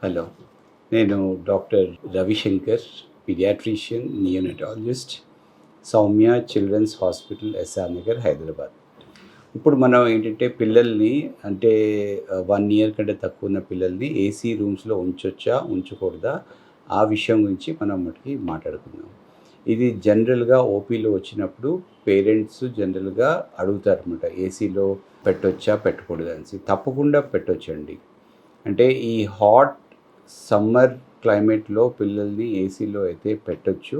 Hello, నేను doctor Ravishankar, paediatrician, neonatologist, Soumya Children's Hospital, SR Nagar, Hyderabad. ఇప్పుడు మనం ఏంటంటే పిల్లల్ని అంటే 1 year కంటే తక్కువ ఉన్న పిల్లల్ని ఏసీ రూమ్స్లో ఉంచొచ్చా ఉంచకూడదా ఆ విషయం గురించి మనం మటుకి మాట్లాడుకుందాం. ఇది జనరల్గా ఓపీలో వచ్చినప్పుడు పేరెంట్స్ జనరల్గా అడుగుతారనమాట, ఏసీలో పెట్టొచ్చా పెట్టకూడదా అనేసి. తప్పకుండా పెట్టొచ్చండి. అంటే ఈ హాట్ సమ్మర్ క్లైమేట్లో పిల్లల్ని ఏసీలో అయితే పెట్టొచ్చు,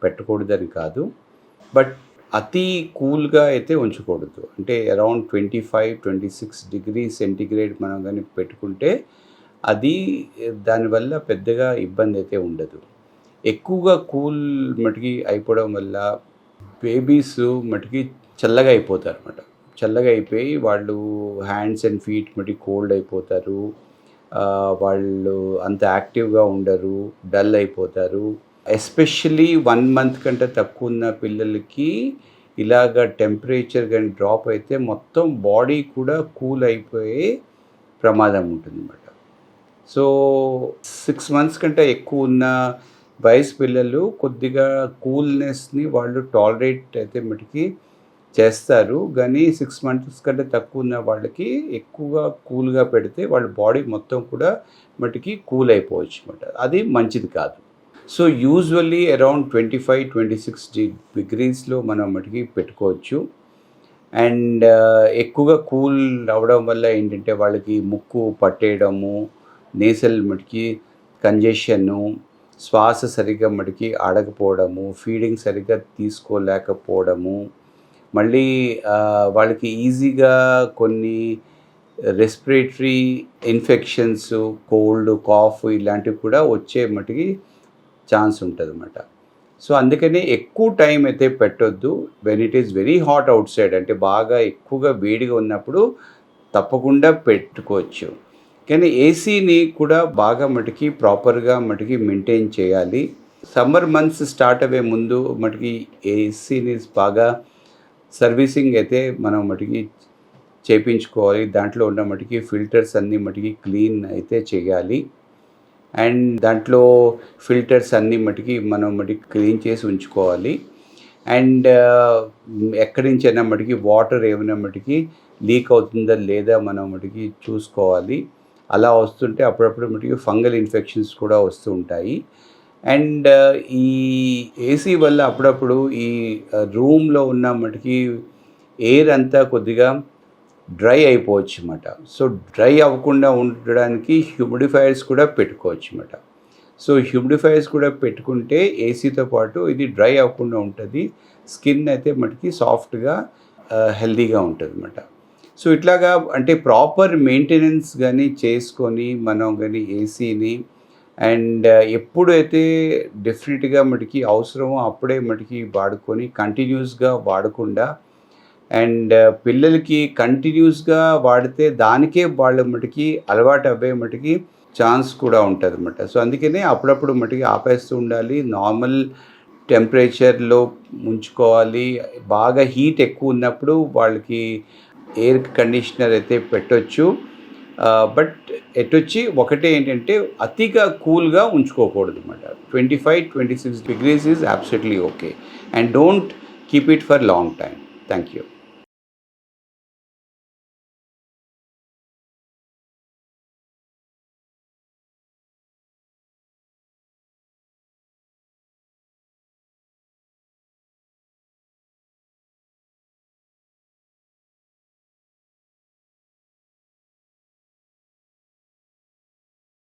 పెట్టకూడదని కాదు. బట్ అతి కూల్గా అయితే ఉంచకూడదు. అంటే అరౌండ్ 25-26 డిగ్రీ సెంటిగ్రేడ్ మనం కానీ పెట్టుకుంటే అది దానివల్ల పెద్దగా ఇబ్బంది అయితే ఉండదు. ఎక్కువగా కూల్ మటుకి అయిపోవడం వల్ల బేబీస్ మటుకి చల్లగా అయిపోతారు అన్నమాట. చల్లగా అయిపోయి వాళ్ళు హ్యాండ్స్ అండ్ ఫీట్ మటుకి కోల్డ్ అయిపోతారు. వాళ్ళు అంత యాక్టివ్గా ఉండరు, డల్ అయిపోతారు. ఎస్పెషల్లీ 1 month కంటే తక్కువ ఉన్న పిల్లలకి ఇలాగ టెంపరేచర్ కానీ డ్రాప్ అయితే మొత్తం బాడీ కూడా కూల్ అయిపోయే ప్రమాదం ఉంటుందన్నమాట. సో 6 months కంటే ఎక్కువ ఉన్న వయసు పిల్లలు కొద్దిగా కూల్నెస్ని వాళ్ళు టాలరేట్ అయితే మటుకి చేస్తారు. కానీ 6 months కంటే తక్కువ ఉన్న వాళ్ళకి ఎక్కువగా కూల్గా పెడితే వాళ్ళ బాడీ మొత్తం కూడా మటుకి కూల్ అయిపోవచ్చు అనమాట. అది మంచిది కాదు. సో యూజువల్లీ అరౌండ్ 25-26 డిగ్రీస్లో మనం మటుకి పెట్టుకోవచ్చు. అండ్ ఎక్కువగా కూల్ అవ్వడం వల్ల ఏంటంటే వాళ్ళకి ముక్కు పట్టేయడము, నేసల్ మటుకి కంజెషను, శ్వాస సరిగ్గా మటుకి ఆడకపోవడము, ఫీడింగ్ సరిగ్గా తీసుకోలేకపోవడము, మళ్ళీ వాళ్ళకి ఈజీగా కొన్ని రెస్పిరేటరీ ఇన్ఫెక్షన్స్, కోల్డ్, కాఫ్ ఇలాంటివి కూడా వచ్చే మటుకి ఛాన్స్ ఉంటుంది అన్నమాట. సో అందుకని ఎక్కువ టైం అయితే పెట్టొద్దు. When it is very hot out side, అంటే బాగా ఎక్కువగా వేడిగా ఉన్నప్పుడు తప్పకుండా పెట్టుకోవచ్చు. కానీ ఏసీని కూడా బాగా మటుకి ప్రాపర్గా మటుకి మెయింటైన్ చేయాలి. సమ్మర్ మంత్స్ స్టార్ట్ అయ్యే ముందు మటుకి ఏసీని బాగా సర్వీసింగ్ అయితే మనం మటుకి చేయించుకోవాలి. దాంట్లో ఉన్న మటుకి ఫిల్టర్స్ అన్నీ మటుకి క్లీన్ అయితే చేయాలి. అండ్ దాంట్లో ఫిల్టర్స్ అన్నీ మటుకి మనం మటుకి క్లీన్ చేసి ఉంచుకోవాలి. అండ్ ఎక్కడి నుంచైనా మటుకి వాటర్ ఏమైనా మటుకి లీక్ అవుతుందా లేదా మనం మటుకి చూసుకోవాలి. అలా వస్తుంటే అప్పుడప్పుడు మటుకి ఫంగల్ ఇన్ఫెక్షన్స్ కూడా వస్తూ ఉంటాయి. అండ్ ఈ ఏసీ వల్ల అప్పుడప్పుడు ఈ రూమ్లో ఉన్న మటుకి ఎయిర్ అంతా కొద్దిగా డ్రై అయిపోవచ్చు అన్నమాట. సో డ్రై అవ్వకుండా ఉండడానికి హ్యూమిడిఫైయర్స్ కూడా పెట్టుకోవచ్చు అన్నమాట. సో హ్యూమిడిఫైయర్స్ కూడా పెట్టుకుంటే ఏసీతో పాటు ఇది డ్రై అవ్వకుండా ఉంటుంది. స్కిన్ అయితే మటుకి సాఫ్ట్గా హెల్తీగా ఉంటుంది అన్నమాట. సో ఇట్లాగా అంటే ప్రాపర్ మెయింటెనెన్స్ కానీ చేసుకొని మనం కానీ ఏసీని అండ్ ఎప్పుడైతే డెఫినెట్గా మటుకి అవసరమో అప్పుడే మటుకి వాడుకొని కంటిన్యూస్గా వాడకుండా, అండ్ పిల్లలకి కంటిన్యూస్గా వాడితే దానికే వాళ్ళ మటుకి అలవాటు అవ్వే మటుకి ఛాన్స్ కూడా ఉంటుంది అన్నమాట. సో అందుకనే అప్పుడప్పుడు మటుకి ఆపేస్తూ ఉండాలి. నార్మల్ టెంపరేచర్లో ఉంచుకోవాలి. బాగా హీట్ ఎక్కువ ఉన్నప్పుడు వాళ్ళకి ఎయిర్ కండిషనర్ అయితే పెట్టొచ్చు. బట్ ఎటొచ్చి ఒకటే ఏంటంటే అతిగా కూల్గా ఉంచుకోకూడదు అన్నమాట. 25-26 degrees is absolutely okay. And don't keep it for long time. Thank you.